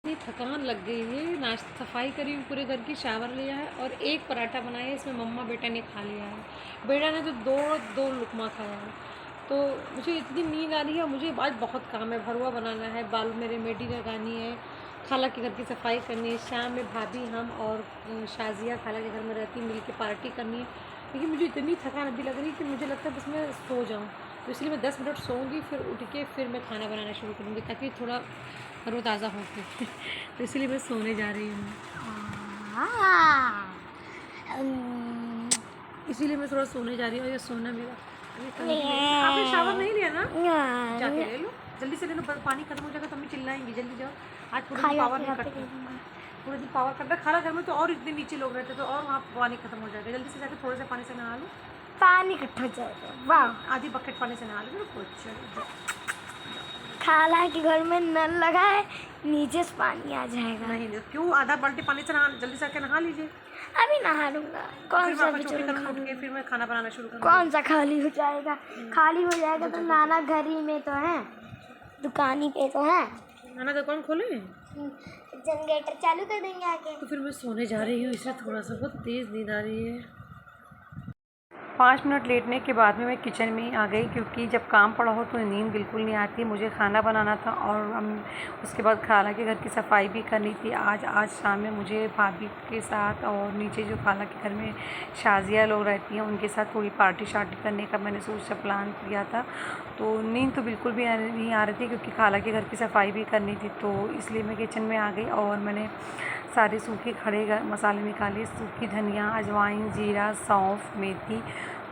इतनी थकान लग गई है। नाश्ता सफाई करी हूँ पूरे घर की, शावर लिया है और एक पराठा बनाया है, इसमें मम्मा बेटा ने खा लिया है। बेटा ने तो दो दो लुकमा खाया है। तो मुझे इतनी नींद आ रही है और मुझे आज बहुत काम है, भरुआ बनाना है, बाल मेरे मेडी लगानी है, खाला के घर की सफाई करनी है, शाम में भाभी हम और शाजिया खाला के घर में रहती मिल के पार्टी करनी है। लेकिन मुझे इतनी थकान अभी लग रही है कि मुझे लगता है बस मैं सो जाऊँ। तो इसलिए मैं 10 मिनट सोऊंगी, फिर उठ के फिर मैं खाना बनाना शुरू करूँगी ताकि थोड़ा तरोताज़ा हो के तो इसलिए मैं सोने जा रही हूँ। इसीलिए मैं थोड़ा सोने जा रही हूँ। और ये सोना मेरा आपने शावर नहीं लिया ना, जाके ले लो, जल्दी से ले लो, पानी खत्म हो जाएगा तो हमें चिल्लाएंगी। जल्दी जाओ, आज पूरे दिन पावर नहीं कटता, पूरे दिन पावर कटता। खाना घर में तो और इतने नीचे लोग रहते तो और वहाँ पानी खत्म हो जाएगा। जल्दी से जाकर थोड़े से पानी से नहा लो, पानी इकट्ठा हो जाएगा। वाह, आधी बकेट पानी से नहा लो। कुछ खाला के घर में नल लगा है, नीचे से पानी आ जाएगा। नहीं, क्यों आधा बाल्टी पानी से नहा, जल्दी से आके नहा लीजिए। अभी नहा लूंगा। कौन सा फिर मैं खाना बनाना शुरू करूँगी। कौन सा खाली हो जाएगा? खाली हो जाएगा तो नाना घर ही में तो है, दुकान ही पे तो है। नाना दुकान खोले, जनरेटर चालू कर देंगे आके। तो फिर मैं सोने जा रही हूँ, इसलिए थोड़ा सा बहुत तेज़ नींद आ रही है। 5 मिनट लेटने के बाद में मैं किचन में आ गई, क्योंकि जब काम पड़ा हो तो नींद बिल्कुल नहीं आती। मुझे खाना बनाना था और उसके बाद खाला के घर की सफाई भी करनी थी। आज शाम में मुझे भाभी के साथ और नीचे जो खाला के घर में शाजिया लोग रहती हैं उनके साथ थोड़ी पार्टी शार्टी करने का मैंने सोचा, प्लान किया था। तो नींद तो बिल्कुल भी नहीं आ रही थी, क्योंकि खाला के घर की सफाई भी करनी थी। तो इसलिए मैं किचन में आ गई और मैंने सारे सूखे खड़े मसाले निकाले। सूखी धनिया, अजवाइन, जीरा, सौंफ, मेथी,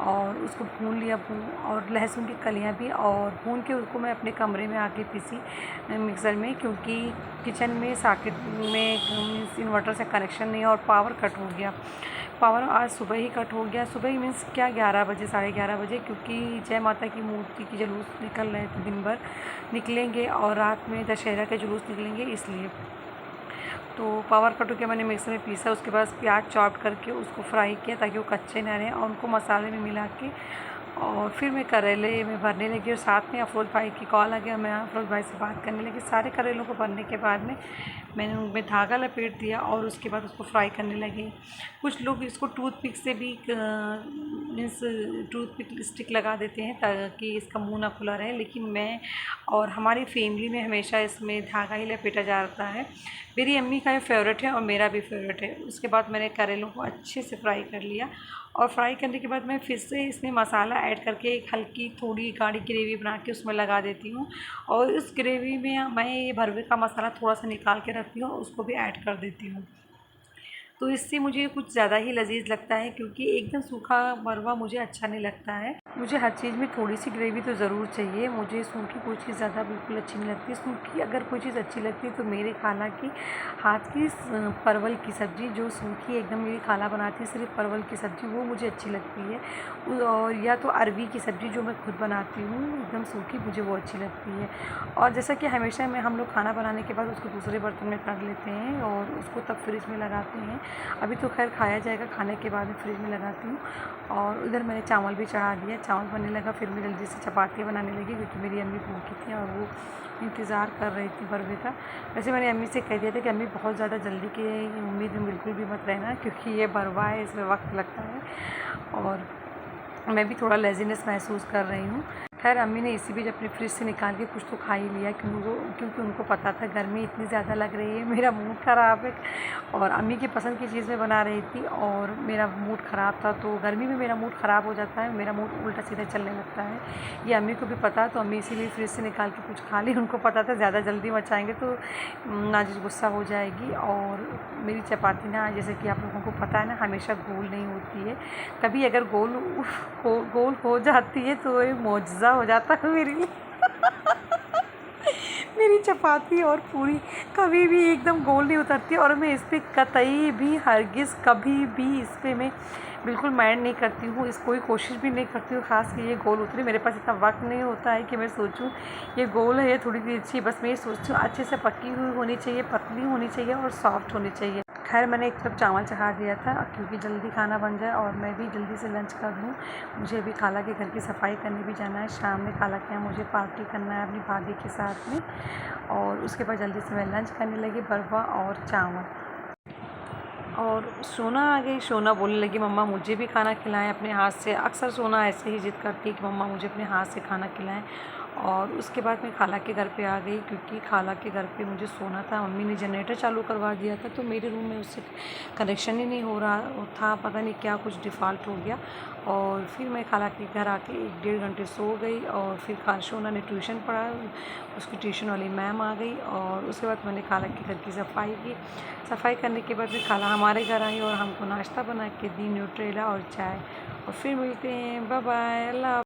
और उसको भून लिया। और लहसुन की कलियां भी, और भून के उसको मैं अपने कमरे में आके पीसी मिक्सर में, क्योंकि किचन में सॉकेट में इन्वर्टर से कनेक्शन नहीं है और पावर कट हो गया। पावर आज सुबह ही कट हो गया। सुबह ही मीन्स क्या 11 बजे, 11:30 बजे, क्योंकि जय माता की मूर्ति की जुलूस निकल रहे थे, दिन भर निकलेंगे और रात में दशहरा के जुलूस निकलेंगे, इसलिए तो पावर कट हो के मैंने मिक्सर में पीसा। उसके बाद प्याज चॉप करके उसको फ्राई किया ताकि वो कच्चे ना रहें, और उनको मसाले में मिला के और फिर मैं करेले में भरने लगी। और साथ में अफरोज़ भाई की कॉल आ गया, मैं अफरोज़ भाई से बात करने लगी। सारे करेलों को भरने के बाद में मैंने उनमें धागा लपेट दिया और उसके बाद उसको फ्राई करने लगी। कुछ लोग इसको टूथपिक से भी मीन्स टूथपिक स्टिक लगा देते हैं ताकि इसका मुंह ना खुला रहे, लेकिन मैं और हमारी फैमिली में हमेशा इसमें धागा ही लपेटा जाता है। मेरी अम्मी का फेवरेट है और मेरा भी फेवरेट है। उसके बाद मैंने करेलों को अच्छे से फ्राई कर लिया, और फ्राई करने के बाद मैं फिर से इसमें मसाला ऐड करके एक हल्की थोड़ी गाढ़ी ग्रेवी बना के उसमें लगा देती हूँ। और उस ग्रेवी में मैं ये भरवे का मसाला थोड़ा सा निकाल के रखती हूँ, उसको भी ऐड कर देती हूँ। तो इससे मुझे कुछ ज़्यादा ही लजीज लगता है, क्योंकि एकदम सूखा भरवा मुझे अच्छा नहीं लगता है। मुझे हर चीज़ में थोड़ी सी ग्रेवी तो ज़रूर चाहिए। मुझे सूखी कोई चीज़ ज़्यादा बिल्कुल अच्छी नहीं लगती। सूखी अगर कोई चीज़ अच्छी लगती है तो मेरे खाला की हाथ की परवल की सब्ज़ी, जो सूखी एकदम मेरी खाला बनाती है सिर्फ परवल की सब्ज़ी, वो मुझे अच्छी लगती है। और या तो अरबी की सब्ज़ी जो मैं खुद बनाती हूँ एकदम सूखी, मुझे वो अच्छी लगती है। और जैसा कि हमेशा हम लोग खाना बनाने के बाद उसको दूसरे बर्तन में कर लेते हैं और उसको तब फ्रिज में लगाते हैं। अभी तो खैर खाया जाएगा, खाने के बाद में फ्रिज में लगाती हूँ। और उधर मैंने चावल भी चढ़ा दिया, चावल बनने लगा। फिर मैं जल्दी से चपातियाँ बनाने लगी, क्योंकि मेरी अम्मी भूखी थी और वो इंतज़ार कर रही थी भरवे का। वैसे मैंने अम्मी से कह दिया था कि अम्मी बहुत ज़्यादा जल्दी की उम्मीद में बिल्कुल भी मत रहना, क्योंकि ये भरवा है, इसमें वक्त लगता है और मैं भी थोड़ा लेज़ीनेस महसूस कर रही हूँ। खैर अम्मी ने इसी बीच अपने फ्रिज से निकाल के कुछ तो खा ही लिया, क्योंकि उनको पता था गर्मी इतनी ज़्यादा लग रही है, मेरा मूड ख़राब है और अम्मी की पसंद की चीज़ मैं बना रही थी और मेरा मूड ख़राब था। तो गर्मी में मेरा मूड ख़राब हो जाता है, मेरा मूड उल्टा सीधा चलने लगता है। ये अम्मी को भी पता, तो अम्मी इसीलिए फ्रिज से निकाल के कुछ खा ली। उनको पता था ज़्यादा जल्दी मचाएँगे तो नाजिश गुस्सा हो जाएगी। और मेरी चपाती ना, जैसे कि आप लोगों को पता है ना, हमेशा गोल नहीं होती है। कभी अगर गोल हो जाती है तो ये मौजज़ा हो जाता है मेरे लिए। मेरी चपाती और पूरी कभी भी एकदम गोल नहीं उतरती, और मैं इस पर कतई भी हरगिज़ कभी भी इस पर मैं बिल्कुल माइंड नहीं करती हूँ, इस कोई कोशिश भी नहीं करती हूँ ख़ास कि ये गोल उतरे। मेरे पास इतना वक्त नहीं होता है कि मैं सोचूं ये गोल है, ये थोड़ी सी अच्छी। बस मैं ये सोचती हूँ अच्छे से पकी हुई होनी चाहिए, पतली होनी चाहिए और सॉफ्ट होनी चाहिए। खैर मैंने एक तरफ चावल चढ़ा दिया था क्योंकि जल्दी खाना बन जाए और मैं भी जल्दी से लंच कर लूँ। मुझे अभी खाला के घर की सफाई करने भी जाना है। शाम में खाला के यहाँ मुझे पार्टी करना है अपनी भाभी के साथ में, और उसके बाद जल्दी से मैं लंच करने लगी, बरवा और चावल। और सोना आ गई। सोना बोलने लगी मम्मा मुझे भी खाना खिलाएं अपने हाथ से। अक्सर सोना ऐसे ही ज़िद करती है कि मम्मा मुझे अपने हाथ से खाना खिलाएं। और उसके बाद मैं खाला के घर पे आ गई क्योंकि खाला के घर पे मुझे सोना था। मम्मी ने जनरेटर चालू करवा दिया था तो मेरे रूम में उससे कनेक्शन ही नहीं हो रहा था, पता नहीं क्या कुछ डिफ़ॉल्ट हो गया। और फिर मैं खाला के घर आके 1-1.5 घंटे सो गई। और फिर सोना ने ट्यूशन पढ़ा, उसकी ट्यूशन वाली मैम आ गई। और उसके बाद मैंने खाला के घर की सफाई की। सफाई करने के बाद फिर खाला हमारे घर आई और हमको नाश्ता बना के दी, न्यूट्रेला और चाय। और फिर मिलते हैं, बाय बाय, अल्लाह।